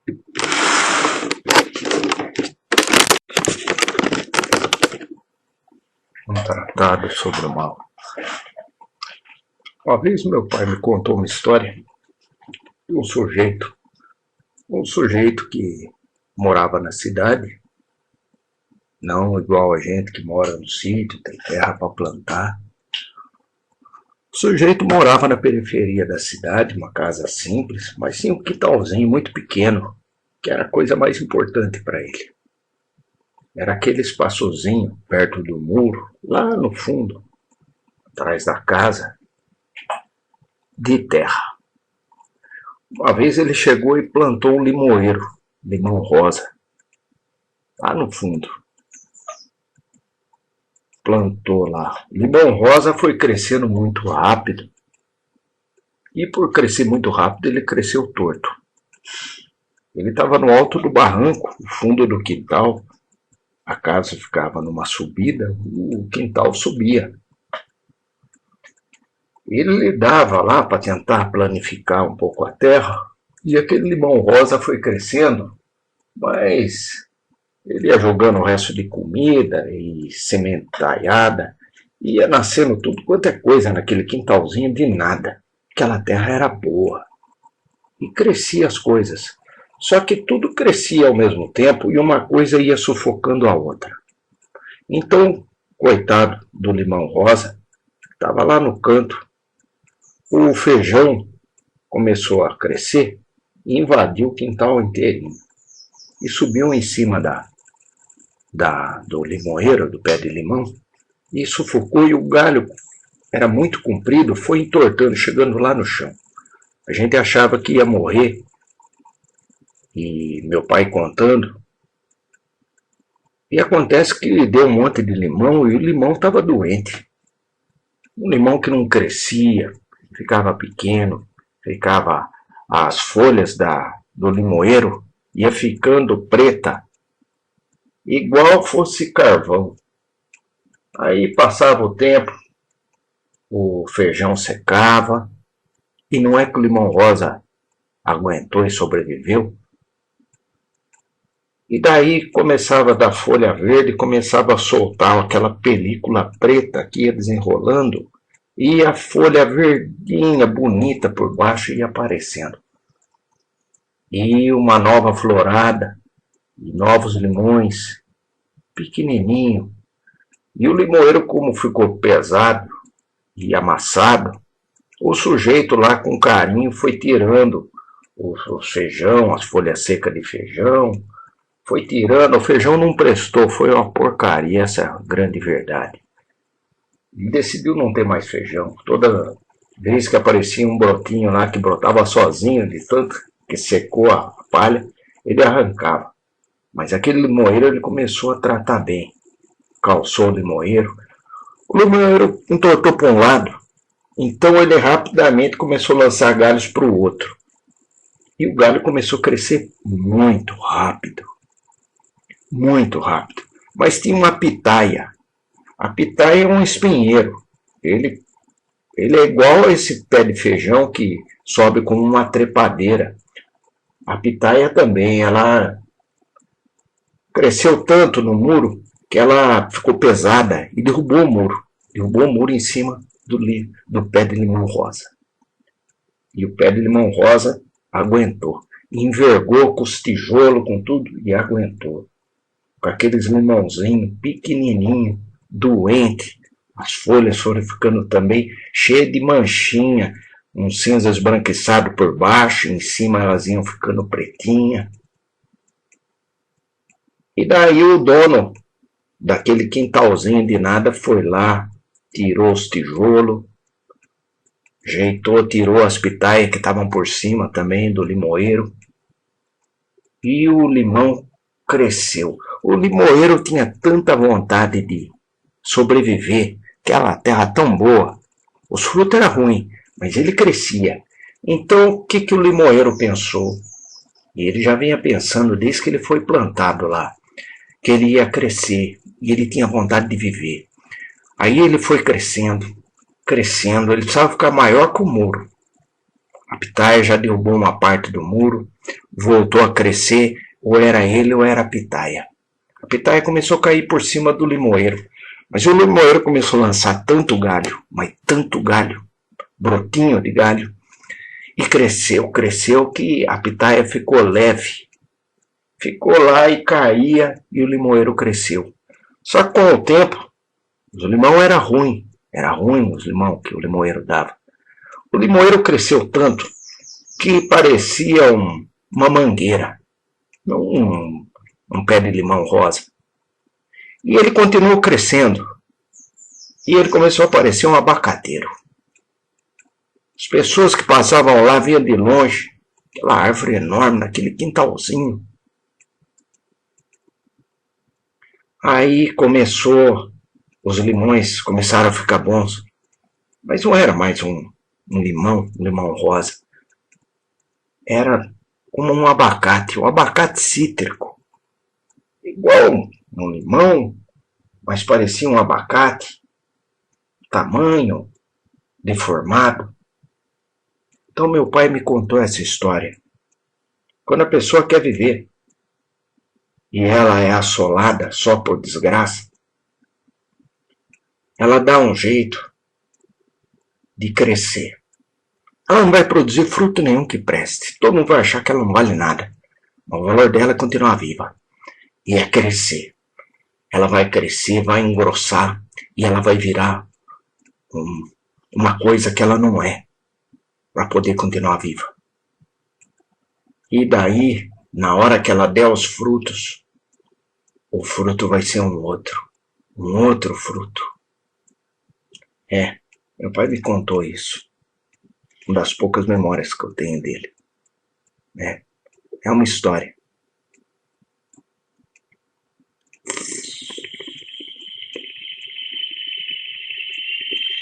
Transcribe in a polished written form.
Um tratado sobre o mal. Uma vez meu pai me contou uma história de um sujeito que morava na cidade, não igual a gente que mora no sítio, tem terra para plantar. O sujeito morava na periferia da cidade, uma casa simples, mas tinha um quintalzinho muito pequeno, que era a coisa mais importante para ele. Era aquele espaçozinho perto do muro, lá no fundo, atrás da casa, de terra. Uma vez ele chegou e plantou um limoeiro, limão rosa, lá no fundo. Plantou lá. Limão rosa foi crescendo muito rápido. E por crescer muito rápido, ele cresceu torto. Ele estava no alto do barranco, no fundo do quintal. A casa ficava numa subida, o quintal subia. Ele dava lá para tentar planificar um pouco a terra, e aquele limão rosa foi crescendo, mas ele ia jogando o resto de comida e sementalhada, ia nascendo tudo quanto é coisa naquele quintalzinho de nada. Aquela terra era boa e crescia as coisas. Só que tudo crescia ao mesmo tempo e uma coisa ia sufocando a outra. Então, coitado do limão rosa, estava lá no canto. O feijão começou a crescer e invadiu o quintal inteirinho. E subiu em cima do limoeiro, do pé de limão, e sufocou, e o galho era muito comprido, foi entortando, chegando lá no chão. A gente achava que ia morrer, e meu pai contando, e acontece que deu um monte de limão e o limão estava doente. Um limão que não crescia, ficava pequeno, as folhas do limoeiro ia ficando preta, igual fosse carvão. Aí passava o tempo, o feijão secava, e não é que o limão rosa aguentou e sobreviveu? E daí começava a dar folha verde, começava a soltar aquela película preta que ia desenrolando, e a folha verdinha, bonita por baixo ia aparecendo. E uma nova florada, e novos limões, pequenininho. E o limoeiro, como ficou pesado e amassado, o sujeito lá com carinho foi tirando o feijão, as folhas secas de feijão, foi tirando, o feijão não prestou, foi uma porcaria, essa é a grande verdade. E decidiu não ter mais feijão. Toda vez que aparecia um brotinho lá que brotava sozinho, de tanto que secou a palha, ele arrancava. Mas aquele limoeiro ele começou a tratar bem. Calçou o limoeiro entortou para um lado, então ele rapidamente começou a lançar galhos para o outro. E o galho começou a crescer muito rápido. Muito rápido. Mas tinha uma pitaia. A pitaia é um espinheiro. Ele é igual a esse pé de feijão que sobe como uma trepadeira. A pitaia também, ela cresceu tanto no muro que ela ficou pesada e derrubou o muro. Derrubou o muro em cima do pé de limão rosa. E o pé de limão rosa aguentou. Envergou com os tijolos, com tudo, e aguentou. Com aqueles limãozinhos pequenininhos, doente. As folhas foram ficando também cheias de manchinha, um cinza esbranquiçado por baixo, em cima elas iam ficando pretinhas. E daí o dono daquele quintalzinho de nada foi lá, tirou os tijolos, tirou as pitaias que estavam por cima também do limoeiro, e o limão cresceu. O limoeiro tinha tanta vontade de sobreviver, aquela terra tão boa. Os frutos eram ruins, mas ele crescia. Então, o que o limoeiro pensou? E ele já vinha pensando desde que ele foi plantado lá, que ele ia crescer, e ele tinha vontade de viver. Aí ele foi crescendo, ele precisava ficar maior que o muro. A pitaia já derrubou uma parte do muro, voltou a crescer, ou era ele ou era a pitaia. A pitaia começou a cair por cima do limoeiro, mas o limoeiro começou a lançar tanto galho, mas tanto galho, brotinho de galho, e cresceu que a pitaia ficou leve. Ficou lá e caía e o limoeiro cresceu. Só que com o tempo, o limão era ruim os limão que o limoeiro dava. O limoeiro cresceu tanto que parecia uma mangueira, um pé de limão rosa. E ele continuou crescendo. E ele começou a parecer um abacateiro. As pessoas que passavam lá viam de longe aquela árvore enorme naquele quintalzinho. Aí os limões começaram a ficar bons. Mas não era mais um limão rosa. Era como um abacate cítrico. Igual um limão, mas parecia um abacate. Tamanho, deformado. Então meu pai me contou essa história. Quando a pessoa quer viver e ela é assolada só por desgraça, ela dá um jeito de crescer. Ela não vai produzir fruto nenhum que preste. Todo mundo vai achar que ela não vale nada. Mas o valor dela é continuar viva. E é crescer. Ela vai crescer, vai engrossar e ela vai virar uma coisa que ela não é, para poder continuar viva. E daí, na hora que ela der os frutos, o fruto vai ser um outro fruto. Meu pai me contou isso. Uma das poucas memórias que eu tenho dele. É uma história.